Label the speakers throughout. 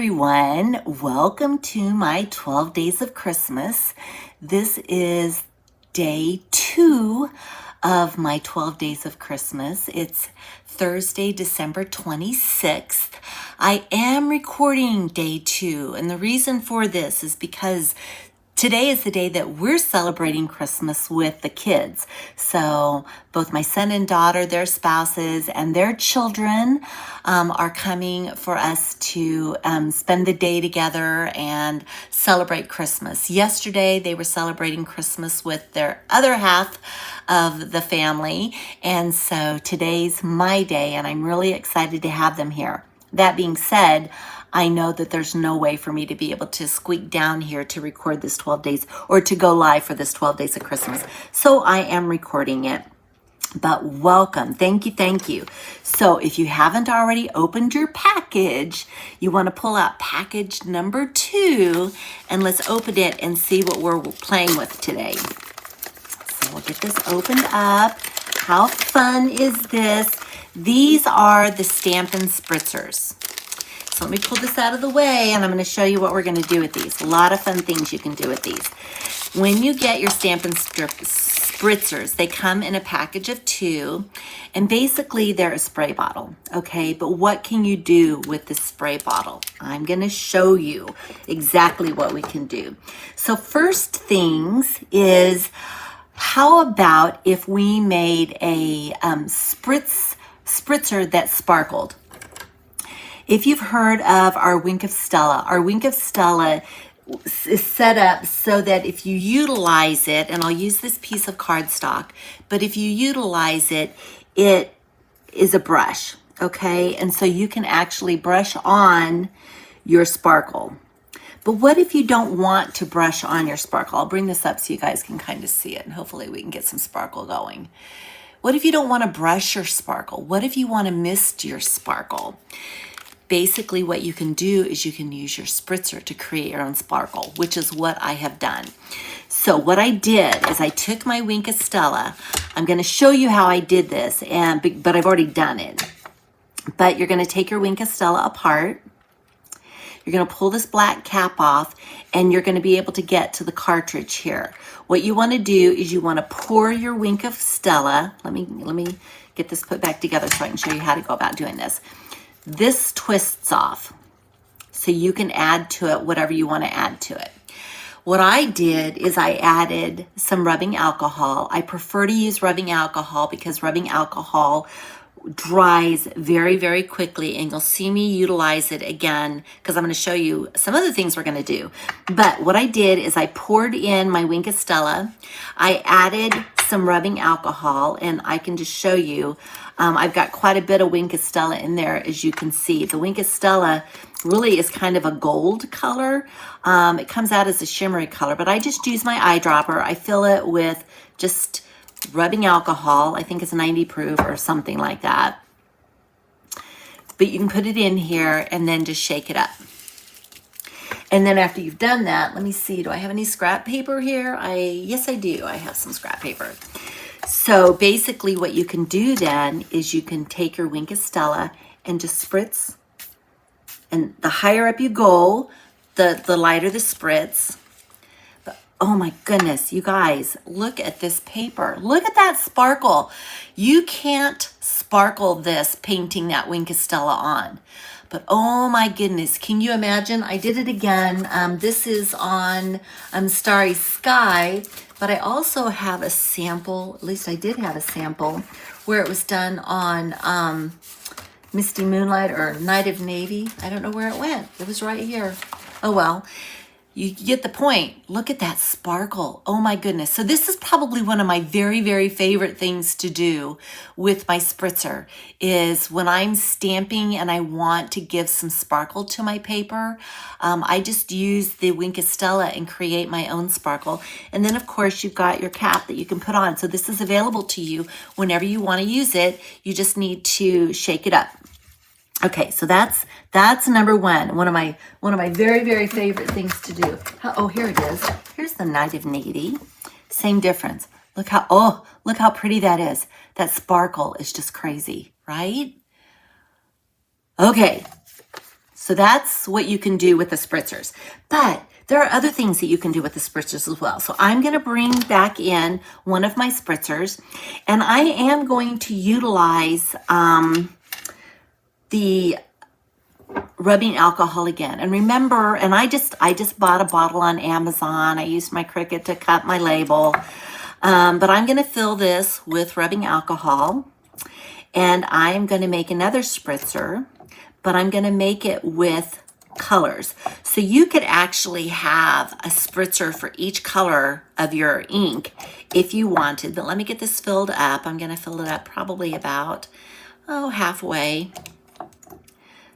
Speaker 1: everyone. Welcome to my 12 Days of Christmas. This is day 2 of my 12 Days of Christmas. It's Thursday, December 26th. I am recording day 2, and the reason for this is because today is the day that we're celebrating Christmas with the kids. So both my son and daughter, their spouses, and their children are coming for us to spend the day together and celebrate Christmas. Yesterday, they were celebrating Christmas with their other half of the family. And so today's my day, and I'm really excited to have them here. That being said, I know that there's no way for me to be able to squeak down here to record this 12 days or to go live for this 12 days of Christmas. So I am recording it. But welcome. Thank you. Thank you. So if you haven't already opened your package, you want to pull out package number 2 and let's open it and see what we're playing with today. So we'll get this opened up. How fun is this? These are the Stampin' Spritzers. So let me pull this out of the way and I'm going to show you what we're going to do with these. A lot of fun things you can do with these. When you get your Stampin' Spritzers, they come in a package of 2 and basically they're a spray bottle, okay? But what can you do with this spray bottle? I'm going to show you exactly what we can do. So first things is, how about if we made a spritzer that sparkled? If you've heard of our Wink of Stella is set up so that if you utilize it, and I'll use this piece of cardstock, but if you utilize it, it is a brush, okay? And so you can actually brush on your sparkle. But what if you don't want to brush on your sparkle? I'll bring this up so you guys can kind of see it, and hopefully we can get some sparkle going. What if you don't want to brush your sparkle? What if you want to mist your sparkle? Basically, what you can do is you can use your spritzer to create your own sparkle, which is what I have done. So what I did is I took my Wink of Stella. I'm going to show you how I did this, but I've already done it. But you're going to take your Wink of Stella apart. You're going to pull this black cap off, and you're going to be able to get to the cartridge here. What you want to do is you want to pour your Wink of Stella. Let me get this put back together so I can show you how to go about doing this. This twists off, so you can add to it whatever you want to add to it. What I did is I added some rubbing alcohol. I prefer to use rubbing alcohol because rubbing alcohol dries very, very quickly, and you'll see me utilize it again because I'm going to show you some of the things we're going to do. But what I did is I poured in my Wink of Stella. I added some rubbing alcohol, and I can just show you. I've got quite a bit of Wink of Stella in there, as you can see. The Wink of Stella really is kind of a gold color. It comes out as a shimmery color, but I just use my eyedropper. I fill it with just rubbing alcohol. I think it's 90 proof or something like that. But you can put it in here and then just shake it up. And then after you've done that, let me see, do I have any scrap paper here? Yes, I do. I have some scrap paper. So basically what you can do then is you can take your Wink of Stella and just spritz. And the higher up you go, the lighter the spritz. But oh my goodness, you guys, look at this paper. Look at that sparkle. You can't sparkle this painting that Wink of Stella on. But oh my goodness, can you imagine? I did it again. This is on Starry Sky, but I also have a sample, at least I did have a sample, where it was done on Misty Moonlight or Night of Navy. I don't know where it went. It was right here. Oh well. You get the point. Look at that sparkle. Oh my goodness. So this is probably one of my very, very favorite things to do with my spritzer is when I'm stamping and I want to give some sparkle to my paper, I just use the Wink of Stella and create my own sparkle. And then of course you've got your cap that you can put on. So this is available to you whenever you want to use it. You just need to shake it up. Okay, so that's number 1. One of my very, very favorite things to do. Oh, here it is. Here's the Night of Navy. Same difference. Look how pretty that is. That sparkle is just crazy, right? Okay, So that's what you can do with the spritzers. But there are other things that you can do with the spritzers as well. So I'm going to bring back in one of my spritzers, and I am going to utilize the rubbing alcohol again. And remember, and I just bought a bottle on Amazon. I used my Cricut to cut my label. But I'm going to fill this with rubbing alcohol, and I'm going to make another spritzer, but I'm going to make it with colors. So you could actually have a spritzer for each color of your ink if you wanted. But let me get this filled up. I'm going to fill it up probably about, halfway.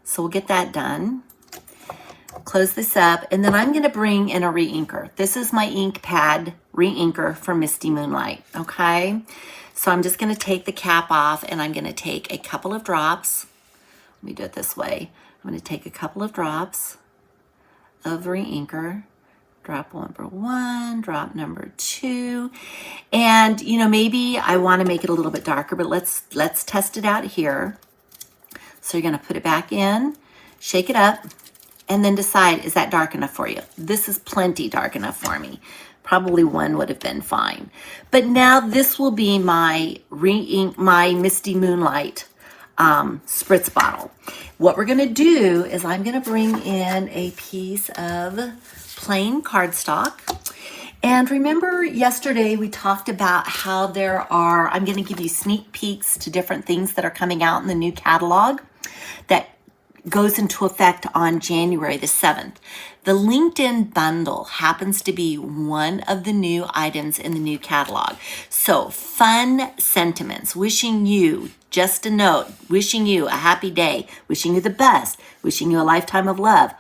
Speaker 1: So we'll get that done. Close this up, and then I'm going to bring in a re-inker. This is my ink pad re-inker from Misty Moonlight, okay? So I'm just going to take the cap off, and I'm going to take a couple of drops. Let me do it this way. I'm going to take a couple of drops of re-inker. Drop number 1, drop number 2. And, maybe I want to make it a little bit darker, but let's test it out here. So you're going to put it back in, shake it up, and then decide, is that dark enough for you? This is plenty dark enough for me. Probably 1 would have been fine. But now this will be my Misty Moonlight spritz bottle. What we're going to do is I'm going to bring in a piece of plain cardstock. And remember yesterday we talked about how I'm going to give you sneak peeks to different things that are coming out in the new catalog that goes into effect on January the 7th. The LinkedIn bundle happens to be one of the new items in the new catalog. So fun sentiments, wishing you, just a note, wishing you a happy day, wishing you the best, wishing you a lifetime of love.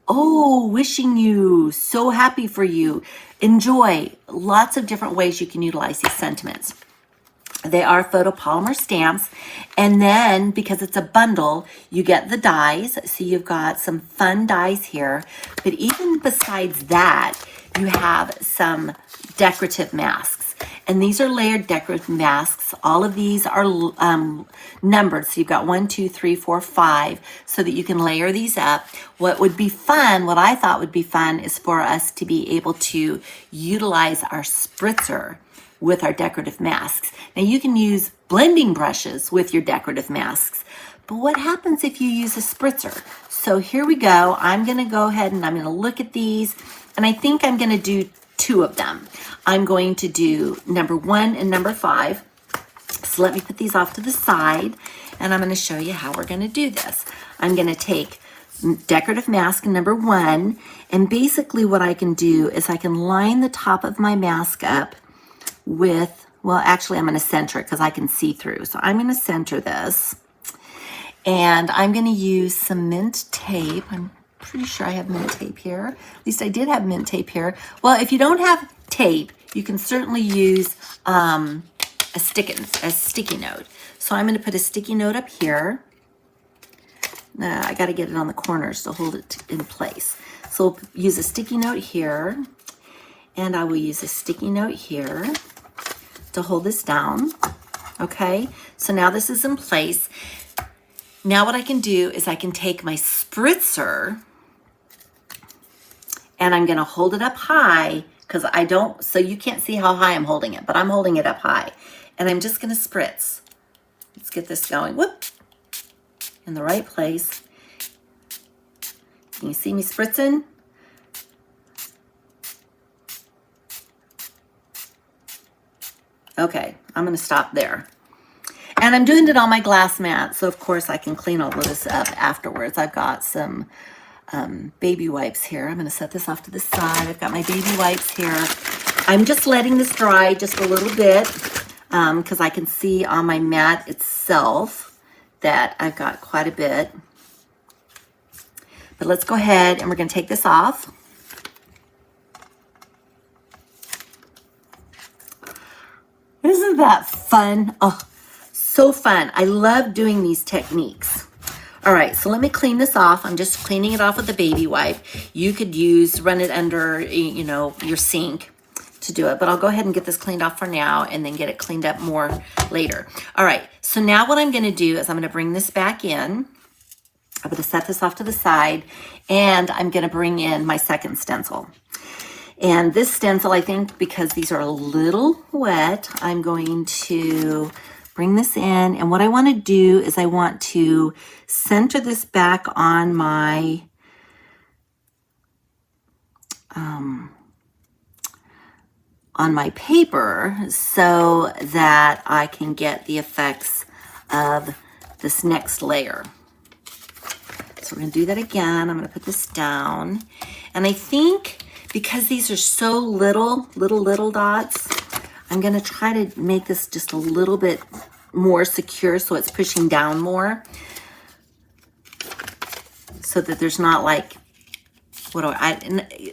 Speaker 1: Oh, wishing you, so happy for you. Enjoy. Lots of different ways you can utilize these sentiments. They are photopolymer stamps. And then because it's a bundle, you get the dies. So you've got some fun dies here. But even besides that, you have some decorative masks. And these are layered decorative masks. All of these are numbered. So you've got 1, 2, 3, 4, 5, so that you can layer these up. What I thought would be fun is for us to be able to utilize our spritzer with our decorative masks. Now you can use blending brushes with your decorative masks, but what happens if you use a spritzer? So here we go. I'm gonna go ahead and I'm gonna look at these, and I think I'm gonna do 2 of them. I'm going to do number 1 and number 5. So let me put these off to the side, and I'm gonna show you how we're gonna do this. I'm gonna take decorative mask number 1, and basically what I can do is I can line the top of my mask up with, well, actually I'm going to center it because I can see through. So I'm going to center this, and I'm going to use some mint tape. I'm pretty sure I have mint tape here. At least I did have mint tape here. Well, if you don't have tape, you can certainly use a sticky note. So I'm going to put a sticky note up here. I got to get it on the corners to hold it in place. So we'll use a sticky note here, and I will use a sticky note here to hold this down. Okay, so now this is in place. Now what I can do is I can take my spritzer, and I'm gonna hold it up high, because so you can't see how high I'm holding it, but I'm holding it up high. And I'm just gonna spritz. Let's get this going. Whoop! In the right place. Can you see me spritzing? Okay, I'm going to stop there. And I'm doing it on my glass mat, so of course I can clean all of this up afterwards. I've got some baby wipes here. I'm going to set this off to the side. I've got my baby wipes here. I'm just letting this dry just a little bit because I can see on my mat itself that I've got quite a bit. But let's go ahead and we're going to take this off. Isn't that fun? Oh, so fun. I love doing these techniques. All right, so let me clean this off. I'm just cleaning it off with a baby wipe. You could run it under, your sink to do it, but I'll go ahead and get this cleaned off for now and then get it cleaned up more later. All right, so now what I'm gonna do is I'm gonna bring this back in, I'm going to set this off to the side, and I'm going to bring in my second stencil. And this stencil, I think, because these are a little wet, I'm going to bring this in. And what I want to do is I want to center this back on my paper so that I can get the effects of this next layer. So we're going to do that again. I'm going to put this down. And I think because these are so little dots, I'm going to try to make this just a little bit more secure so it's pushing down more, so that there's not like,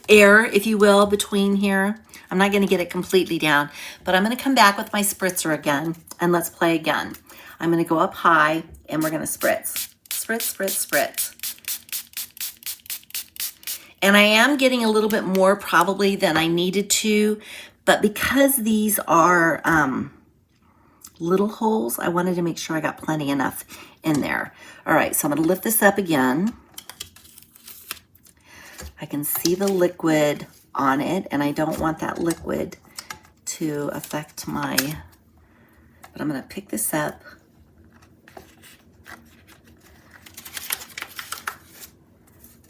Speaker 1: air, if you will, between here. I'm not going to get it completely down, but I'm going to come back with my spritzer again, and let's play again. I'm going to go up high, and we're going to spritz. Spritz, spritz, spritz. And I am getting a little bit more probably than I needed to, but because these are little holes, I wanted to make sure I got plenty enough in there. All right, so I'm going to lift this up again. I can see the liquid on it, and I don't want that liquid to affect my, but I'm going to pick this up.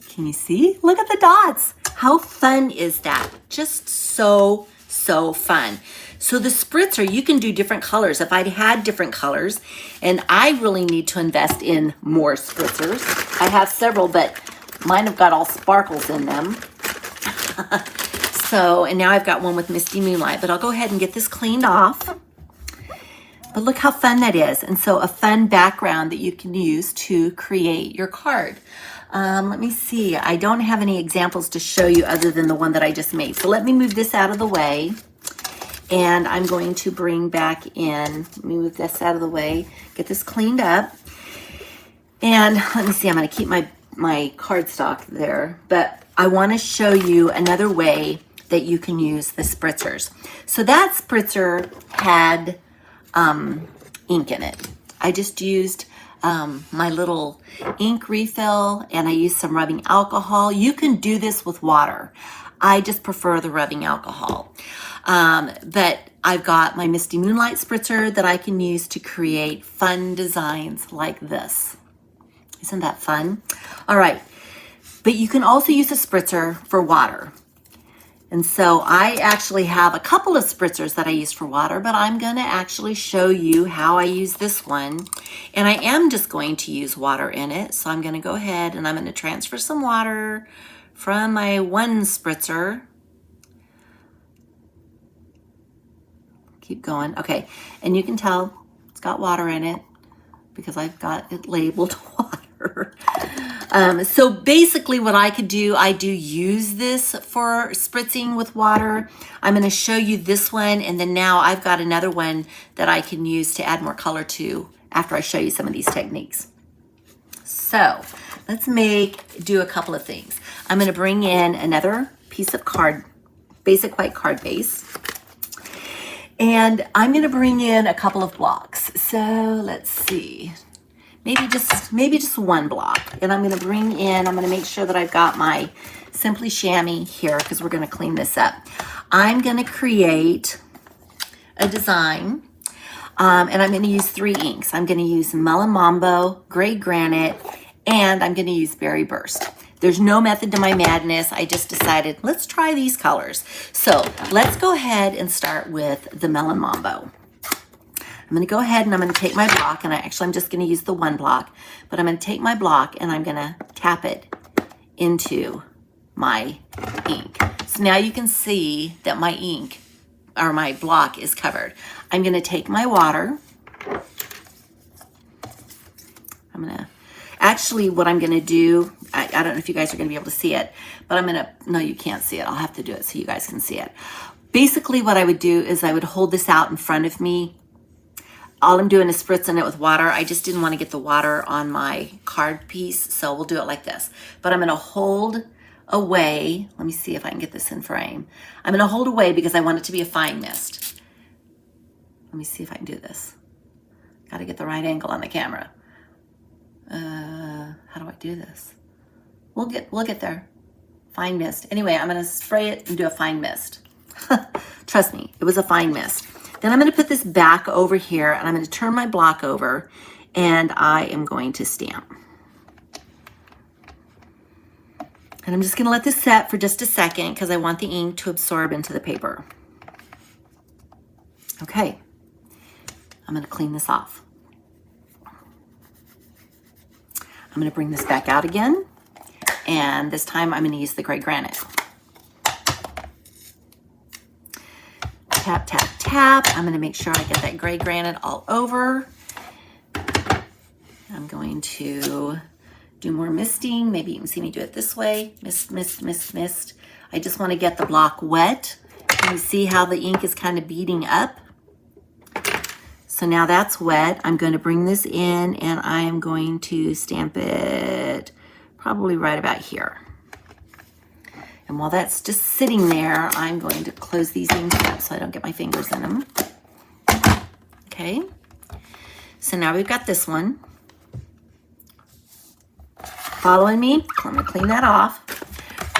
Speaker 1: Can you see? Look at the dots. How fun is that? Just so fun. So the spritzer, you can do different colors. If I'd had different colors, and I really need to invest in more spritzers. I have several, but mine have got all sparkles in them. So, and now I've got one with Misty Moonlight, but I'll go ahead and get this cleaned off. But look how fun that is. And so a fun background that you can use to create your card. Let me see. I don't have any examples to show you other than the one that I just made. So let me move this out of the way. And I'm going to bring back in, let me move this out of the way, get this cleaned up. And let me see, I'm going to keep my cardstock there. But I want to show you another way that you can use the spritzers. So that spritzer had ink in it. I just used my little ink refill, and I used some rubbing alcohol. You can do this with water. I just prefer the rubbing alcohol. But I've got my Misty Moonlight spritzer that I can use to create fun designs like this. Isn't that fun? All right. But you can also use a spritzer for water. And so I actually have a couple of spritzers that I use for water, but I'm going to actually show you how I use this one. And I am just going to use water in it. So I'm going to go ahead and I'm going to transfer some water from my one spritzer. Keep going. Okay. And you can tell it's got water in it because I've got it labeled water. So basically what I could do, I do use this for spritzing with water. I'm going to show you this one, and then now I've got another one that I can use to add more color to after I show you some of these techniques. So let's do a couple of things. I'm going to bring in another piece of card, basic white card base. And I'm going to bring in a couple of blocks. So let's see. Maybe just one block. And I'm going to make sure that I've got my Simply Chamois here because we're going to clean this up. I'm going to create a design, and I'm going to use 3 inks. I'm going to use Melon Mambo, Gray Granite, and I'm going to use Berry Burst. There's no method to my madness. I just decided, let's try these colors. So let's go ahead and start with the Melon Mambo. I'm going to go ahead and I'm going to take my block, and I'm just going to use the one block, but I'm going to take my block and I'm going to tap it into my ink. So now you can see that my ink or my block is covered. I'm going to take my water. What I'm going to do, I don't know if you guys are going to be able to see it, but no, you can't see it. I'll have to do it so you guys can see it. Basically what I would do is I would hold this out in front of me. All I'm doing is spritzing it with water. I just didn't want to get the water on my card piece, so we'll do it like this. But I'm going to hold away. Let me see if I can get this in frame. I'm going to hold away because I want it to be a fine mist. Let me see if I can do this. Got to get the right angle on the camera. How do I do this? We'll get there. Fine mist. Anyway, I'm going to spray it and do a fine mist. Trust me, it was a fine mist. Then I'm going to put this back over here, and I'm going to turn my block over, and I am going to stamp. And I'm just going to let this set for just a second because I want the ink to absorb into the paper. Okay, I'm going to clean this off. I'm going to bring this back out again, and this time I'm going to use the gray granite. Tap, tap, tap. I'm going to make sure I get that gray granite all over. I'm going to do more misting. Maybe you can see me do it this way. Mist, mist, mist, mist. I just want to get the block wet. Can you see how the ink is kind of beading up? So now that's wet. I'm going to bring this in, and I am going to stamp it probably right about here. And while that's just sitting there, I'm going to close these inks up so I don't get my fingers in them. Okay. So now we've got this one. Following me? I'm going to clean that off.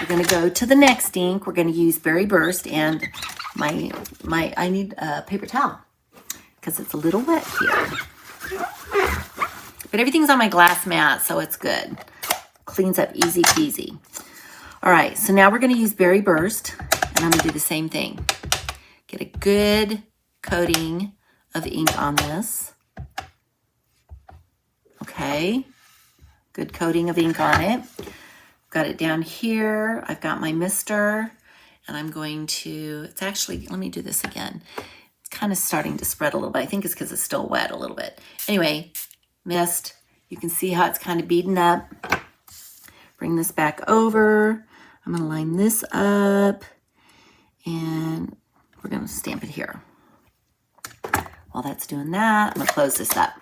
Speaker 1: We're going to go to the next ink. We're going to use Berry Burst, and I need a paper towel because it's a little wet here. But everything's on my glass mat, so it's good. Cleans up easy peasy. All right, so now we're going to use Berry Burst, and I'm going to do the same thing. Get a good coating of ink on this. Okay, good coating of ink on it. Got it down here. I've got my mister, and I'm going to, it's actually, let me do this again. It's kind of starting to spread a little bit. I think it's because it's still wet a little bit. Anyway, mist. You can see how it's kind of beaten up. Bring this back over. I'm going to line this up, and we're going to stamp it here. While that's doing that, I'm going to close this up.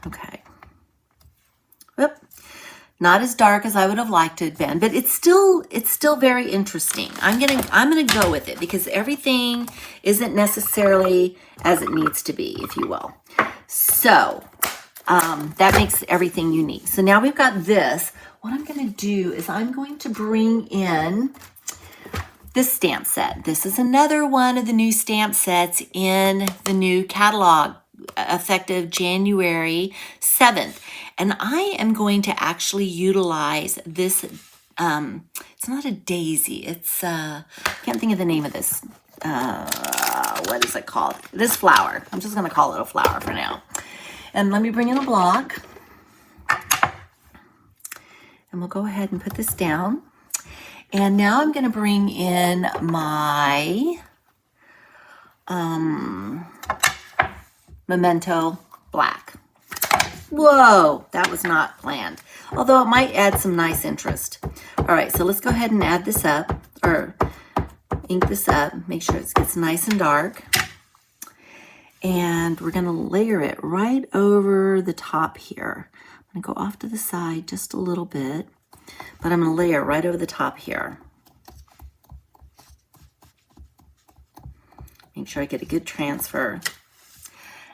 Speaker 1: Okay. Whoop. Not as dark as I would have liked it to have been, but it's still very interesting. I'm gonna go with it because everything isn't necessarily as it needs to be, if you will. So that makes everything unique. So now we've got this. What I'm going to do is I'm going to bring in this stamp set. This is another one of the new stamp sets in the new catalog, effective January 7th. And I am going to actually utilize this. It's not a daisy. It's, I can't think of the name of this. What is it called? This flower. I'm just going to call it a flower for now. And let me bring in a block. And we'll go ahead and put this down. And now I'm going to bring in my Memento Black. Whoa, that was not planned. Although it might add some nice interest. All right, so let's go ahead and add this up, or ink this up. Make sure it gets nice and dark. And we're going to layer it right over the top here. I'm going to go off to the side just a little bit, but I'm going to layer right over the top here. Make sure I get a good transfer.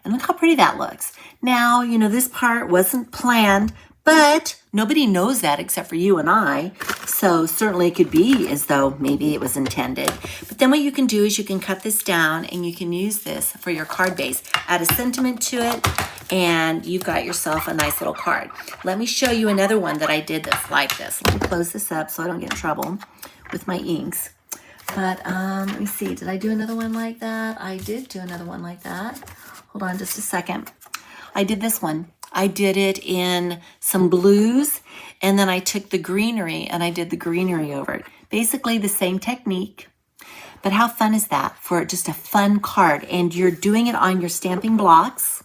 Speaker 1: And look how pretty that looks. Now, you know, this part wasn't planned, but nobody knows that except for you and I. So certainly it could be as though maybe it was intended. But then what you can do is you can cut this down and you can use this for your card base. Add a sentiment to it and you've got yourself a nice little card. Let me show you another one that I did that's like this. Let me close this up so I don't get in trouble with my inks. But let me see, did I do another one like that? I did do another one like that. Hold on just a second. I did this one. I did it in some blues, and then I took the greenery and I did the greenery over it. Basically the same technique, but how fun is that for just a fun card? And you're doing it on your stamping blocks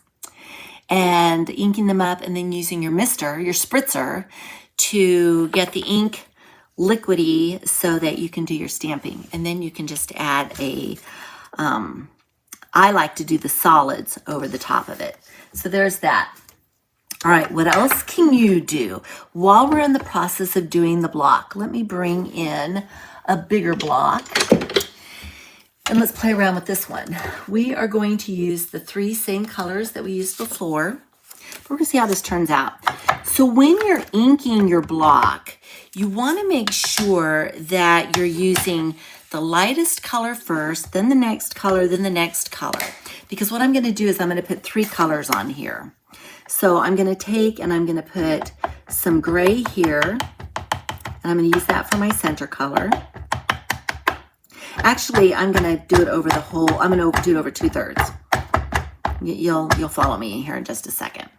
Speaker 1: and inking them up and then using your mister, your spritzer, to get the ink liquidy so that you can do your stamping. And then you can just add a, I like to do the solids over the top of it. So there's that. All right, what else can you do? While we're in the process of doing the block, let me bring in a bigger block. And let's play around with this one. We are going to use the 3 same colors that we used before. We're gonna see how this turns out. So when you're inking your block, you wanna make sure that you're using the lightest color first, then the next color, then the next color. Because what I'm gonna do is I'm gonna put 3 colors on here. So I'm gonna take and I'm gonna put some gray here, and I'm gonna use that for my center color. Actually, I'm gonna do it over the whole, I'm gonna do it over 2/3. You'll follow me here in just a second.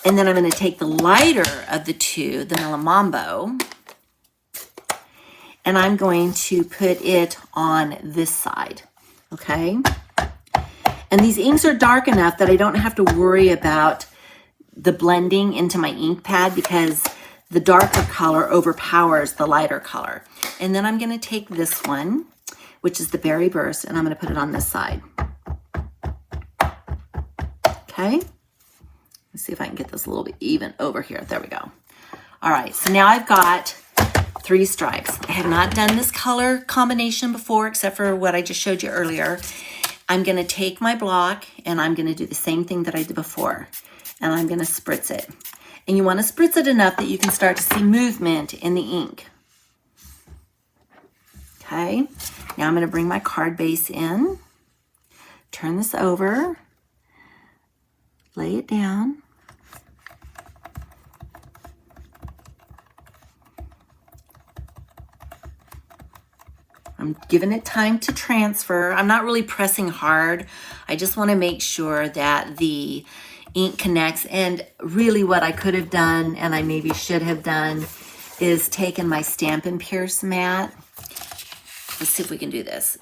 Speaker 1: And then I'm gonna take the lighter of the 2, the Melamambo, and I'm going to put it on this side, okay? And these inks are dark enough that I don't have to worry about the blending into my ink pad because the darker color overpowers the lighter color. And then I'm gonna take this one, which is the Berry Burst, and I'm gonna put it on this side. Okay, let's see if I can get this a little bit even over here. There we go. All right, so now I've got 3 stripes. I have not done this color combination before, except for what I just showed you earlier. I'm gonna take my block and I'm gonna do the same thing that I did before, and I'm gonna spritz it. And you wanna spritz it enough that you can start to see movement in the ink. Okay, now I'm gonna bring my card base in, turn this over, lay it down. I'm giving it time to transfer. I'm not really pressing hard. I just want to make sure that the ink connects. And really what I could have done, and I maybe should have done, is taken my Stampin' Pierce mat. Let's see if we can do this.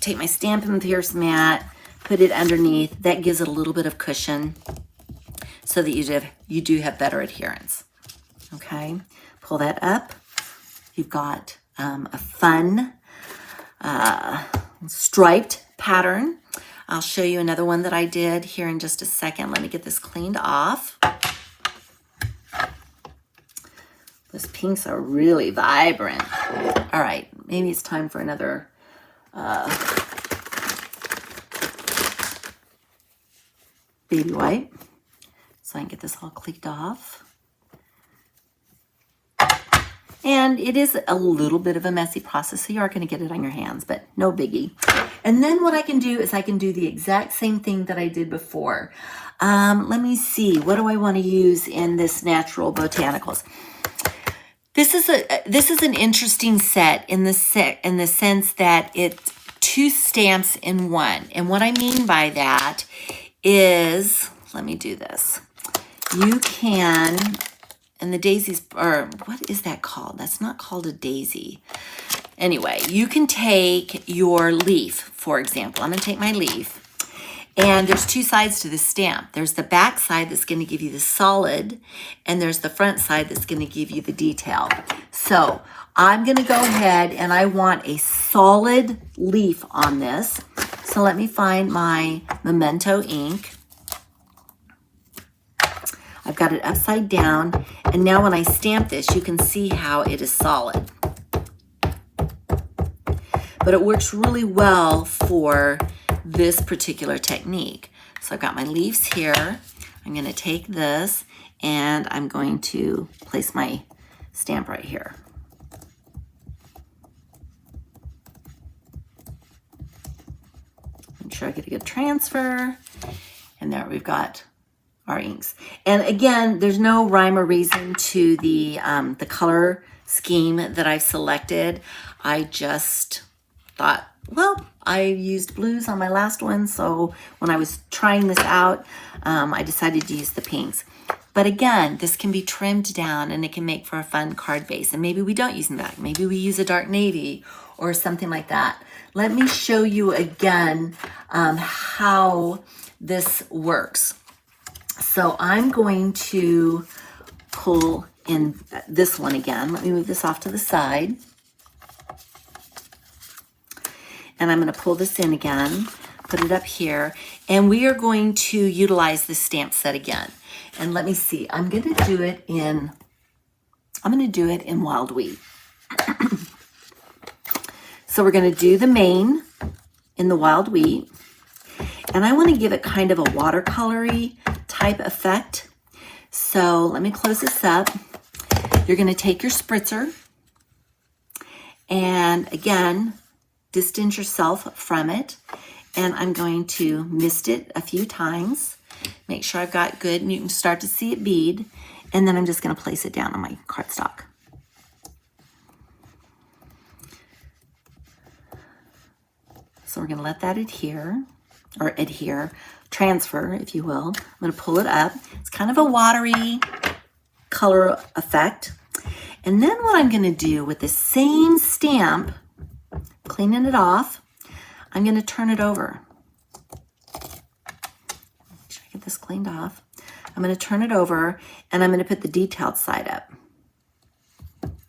Speaker 1: Take my Stampin' Pierce mat, put it underneath. That gives it a little bit of cushion so that you do have better adherence. Okay, pull that up. You've got a fun striped pattern. I'll show you another one that I did here in just a second. Let me get this cleaned off. Those pinks are really vibrant. All right, maybe it's time for another baby white. So I can get this all clicked off. And it is a little bit of a messy process, so you are going to get it on your hands, but no biggie. And then what I can do is I can do the exact same thing that I did before. Let me see, what do I want to use in this Natural Botanicals? This is an interesting set in the sense that it's 2 stamps in one. And what I mean by that is, let me do this. You can, and the daisies are, what is that called? That's not called a daisy. Anyway, you can take your leaf, for example. I'm going to take my leaf. And there's 2 sides to the stamp. There's the back side that's going to give you the solid, and there's the front side that's going to give you the detail. So I'm going to go ahead and I want a solid leaf on this. So let me find my Memento ink. I've got it upside down, and now when I stamp this, you can see how it is solid. But it works really well for this particular technique. So I've got my leaves here. I'm going to take this and I'm going to place my stamp right here. Make sure I get a good transfer. And there we've got our inks. And again, there's no rhyme or reason to the color scheme that I've selected. I just thought, well, I used blues on my last one, so when I was trying this out, I decided to use the pinks. But again, this can be trimmed down and it can make for a fun card base. And maybe we don't use them back. Maybe we use a dark navy or something like that. Let me show you again how this works. So I'm going to pull in this one again. Let me move this off to the side. And I'm going to pull this in again, put it up here, and we are going to utilize this stamp set again. And let me see, I'm going to do it in Wild Wheat. So we're going to do the main in the wild wheat. And I want to give it kind of a watercolory type effect. So let me close this up. You're going to take your spritzer and again, distance yourself from it. And I'm going to mist it a few times. Make sure I've got good, and you can start to see it bead. And then I'm just going to place it down on my cardstock. So we're going to let that transfer, if you will. I'm going to pull it up. It's kind of a watery color effect. And then what I'm going to do with the same stamp, cleaning it off, I'm going to turn it over. Make sure I get this cleaned off. I'm going to turn it over and I'm going to put the detailed side up.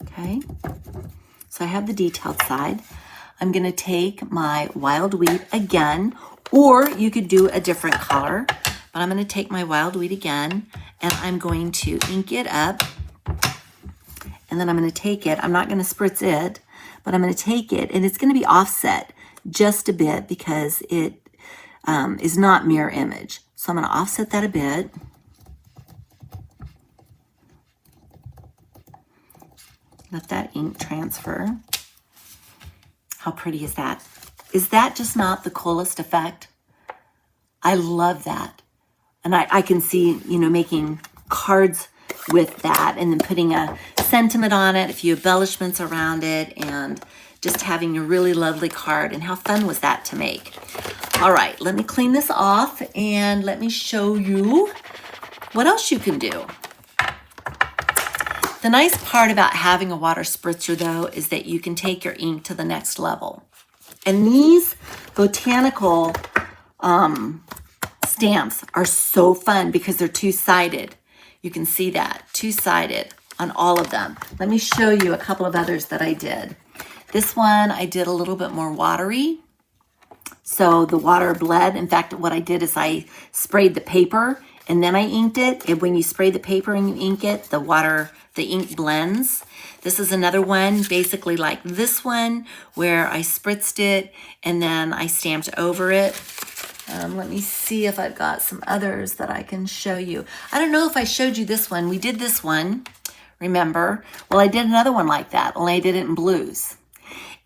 Speaker 1: Okay, so I have the detailed side. I'm going to take my wild wheat again, or you could do a different color, but I'm going to take my wild wheat again and I'm going to ink it up. And then I'm going to take it, I'm not going to spritz it, but I'm going to take it and it's going to be offset just a bit because it is not mirror image. So I'm going to offset that a bit. Let that ink transfer. How pretty is that? Is that just not the coolest effect? I love that. And I can see, you know, making cards with that and then putting a sentiment on it, a few embellishments around it, and just having a really lovely card. And how fun was that to make? All right, let me clean this off and let me show you what else you can do. The nice part about having a water spritzer, though, is that you can take your ink to the next level. And these botanical stamps are so fun because they're two-sided. You can see that, two-sided on all of them. Let me show you a couple of others that I did. This one I did a little bit more watery. So the water bled. In fact, what I did is I sprayed the paper and then I inked it. And when you spray the paper and you ink it, the ink blends. This is another one, basically like this one, where I spritzed it and then I stamped over it. Let me see if I've got some others that I can show you. I don't know if I showed you this one. We did this one, remember? Well, I did another one like that, only I did it in blues.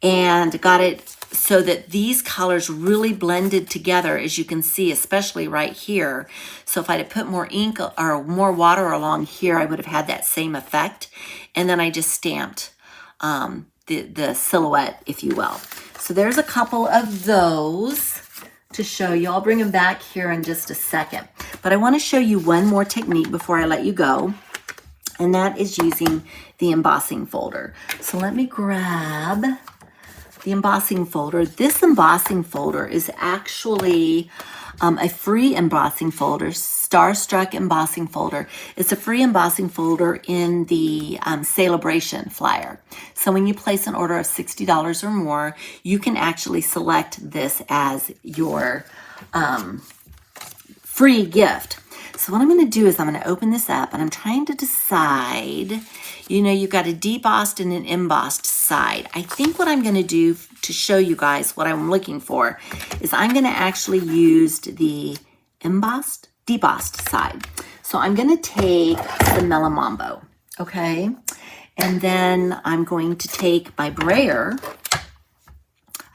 Speaker 1: And got it so that these colors really blended together, as you can see, especially right here. So if I'd have put more ink or more water along here, I would have had that same effect. And then I just stamped the silhouette, if you will. So there's a couple of those to show you. I'll bring them back here in just a second. But I want to show you one more technique before I let you go. And that is using the embossing folder. So let me grab the embossing folder. This embossing folder is actually a free embossing folder, Starstruck embossing folder. It's a free embossing folder in the Celebration flyer. So when you place an order of $60 or more, you can actually select this as your free gift. So what I'm going to do is I'm going to open this up and I'm trying to decide, you know, you've got a debossed and an embossed side. I think what I'm going to do to show you guys what I'm looking for is I'm going to actually use the debossed side. So I'm going to take the Mellow Mambo, okay? And then I'm going to take my brayer.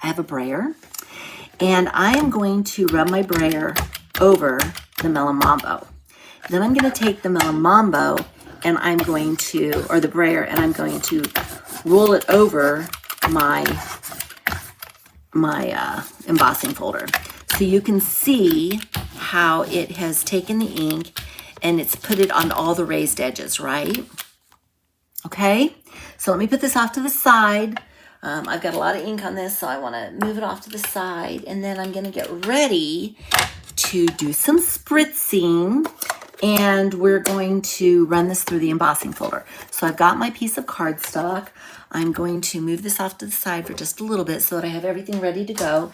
Speaker 1: I have a brayer. And I am going to rub my brayer over the Mellow Mambo. Then I'm going to take the Mellow Mambo and I'm going to, or the brayer, and I'm going to roll it over my embossing folder. So you can see how it has taken the ink and it's put it on all the raised edges, right? Okay, so let me put this off to the side. I've got a lot of ink on this, so I want to move it off to the side, and then I'm going to get ready to do some spritzing, and we're going to run this through the embossing folder. So I've got my piece of cardstock. I'm going to move this off to the side for just a little bit so that I have everything ready to go.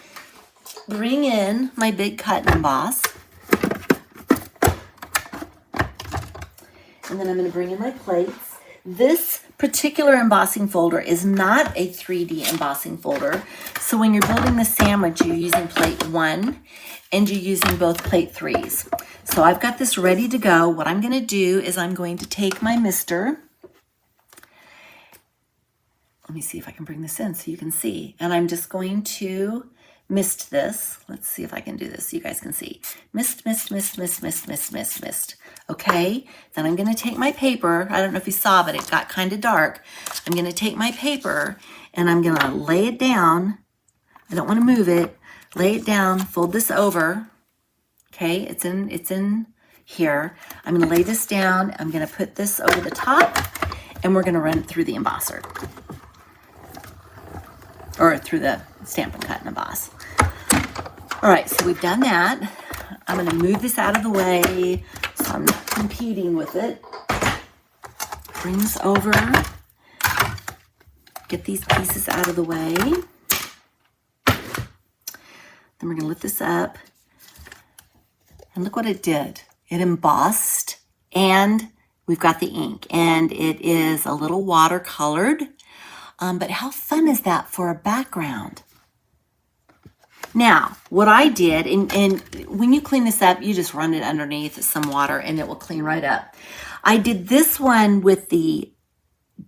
Speaker 1: Bring in my big cut and emboss. And then I'm going to bring in my plates. This particular embossing folder is not a 3D embossing folder. So when you're building the sandwich, you're using plate 1 and you're using both plate 3s. So I've got this ready to go. What I'm going to do is I'm going to take my mister. Let me see if I can bring this in so you can see. And I'm just going to mist this. Let's see if I can do this so you guys can see. Mist, mist, mist, mist, mist, mist, mist, mist. Okay, then I'm going to take my paper. I don't know if you saw, but it got kind of dark. I'm going to take my paper and I'm going to lay it down. I don't want to move it. Lay it down, fold this over. Okay, it's in here. I'm going to lay this down. I'm going to put this over the top and we're going to run it through the embosser. Or through the Stamp and Cut and Emboss. All right, so we've done that. I'm going to move this out of the way so I'm not competing with it. Bring this over. Get these pieces out of the way. Then we're going to lift this up. And look what it did. It embossed and we've got the ink. And it is a little watercolored. But how fun is that for a background? Now, what I did, and when you clean this up, you just run it underneath some water and it will clean right up. I did this one with the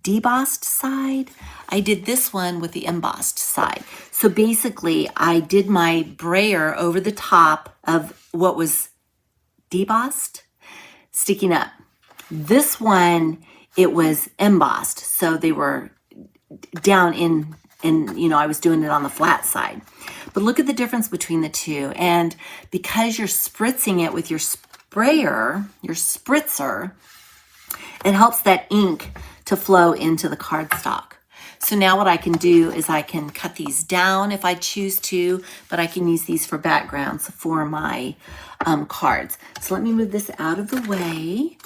Speaker 1: debossed side. I did this one with the embossed side. So basically, I did my brayer over the top of what was debossed, sticking up. This one, it was embossed. So they were down in I was doing it on the flat side. But look at the difference between the two. And because you're spritzing it with your sprayer, your spritzer, it helps that ink to flow into the cardstock. So now what I can do is I can cut these down if I choose to, but I can use these for backgrounds for my cards. So let me move this out of the way,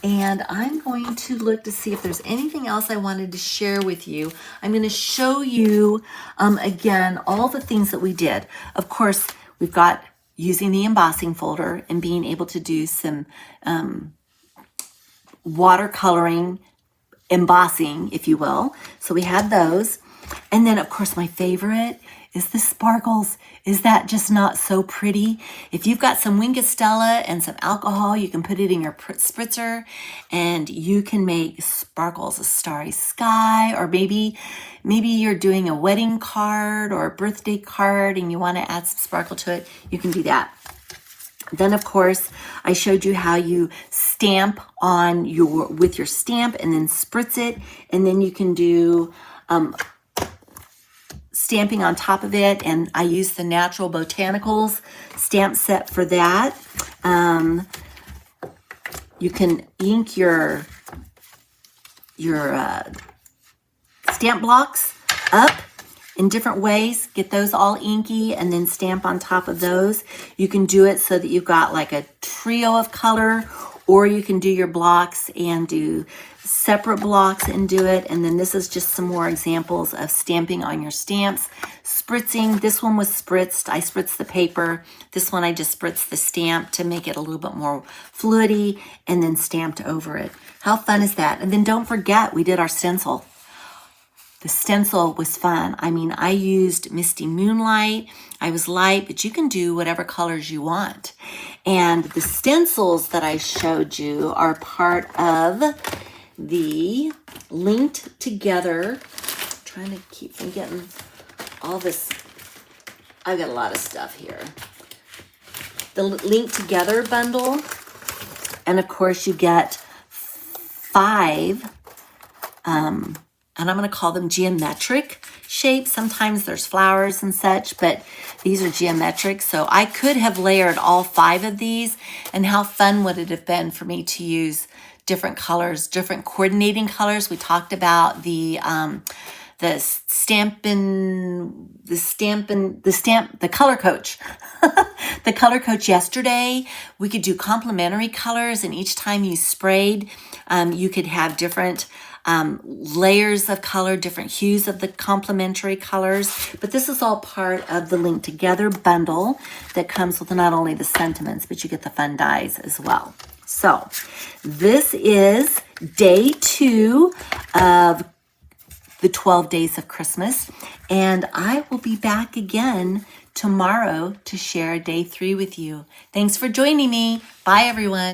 Speaker 1: and I'm going to look to see if there's anything else I wanted to share with you. I'm going to show you, again, all the things that we did. Of course, we've got using the embossing folder and being able to do some watercoloring, embossing, if you will. So we had those. And then, of course, my favorite is the sparkles. Is that just not so pretty? If you've got some Wink of Stella and some alcohol, you can put it in your spritzer and you can make sparkles, a starry sky, or maybe you're doing a wedding card or a birthday card and you want to add some sparkle to it, you can do that. Then, of course, I showed you how you stamp on with your stamp and then spritz it. And then you can do stamping on top of it. And I use the Natural Botanicals stamp set for that. You can ink your stamp blocks up in different ways, get those all inky and then stamp on top of those. You can do it so that you've got like a trio of color, or you can do your blocks and do separate blocks and do it. And then this is just some more examples of stamping on your stamps. Spritzing, this one was spritzed. I spritzed the paper. This one I just spritzed the stamp to make it a little bit more fluidy and then stamped over it. How fun is that? And then don't forget, we did our stencil. The stencil was fun. I mean, I used Misty Moonlight. I was light, but you can do whatever colors you want. And the stencils that I showed you are part of the Linked Together. I'm trying to keep from getting all this. I've got a lot of stuff here. The Linked Together bundle. And of course you get 5 and I'm going to call them geometric shapes. Sometimes there's flowers and such, but these are geometric. So I could have layered all 5 of these, and how fun would it have been for me to use different colors, different coordinating colors. We talked about the color coach. The color coach yesterday. We could do complementary colors, and each time you sprayed, you could have different layers of color, different hues of the complementary colors. But this is all part of the Linked Together bundle that comes with not only the sentiments, but you get the fun dies as well. So this is day 2 of the 12 days of Christmas, and I will be back again tomorrow to share day 3 with you. Thanks for joining me. Bye, everyone.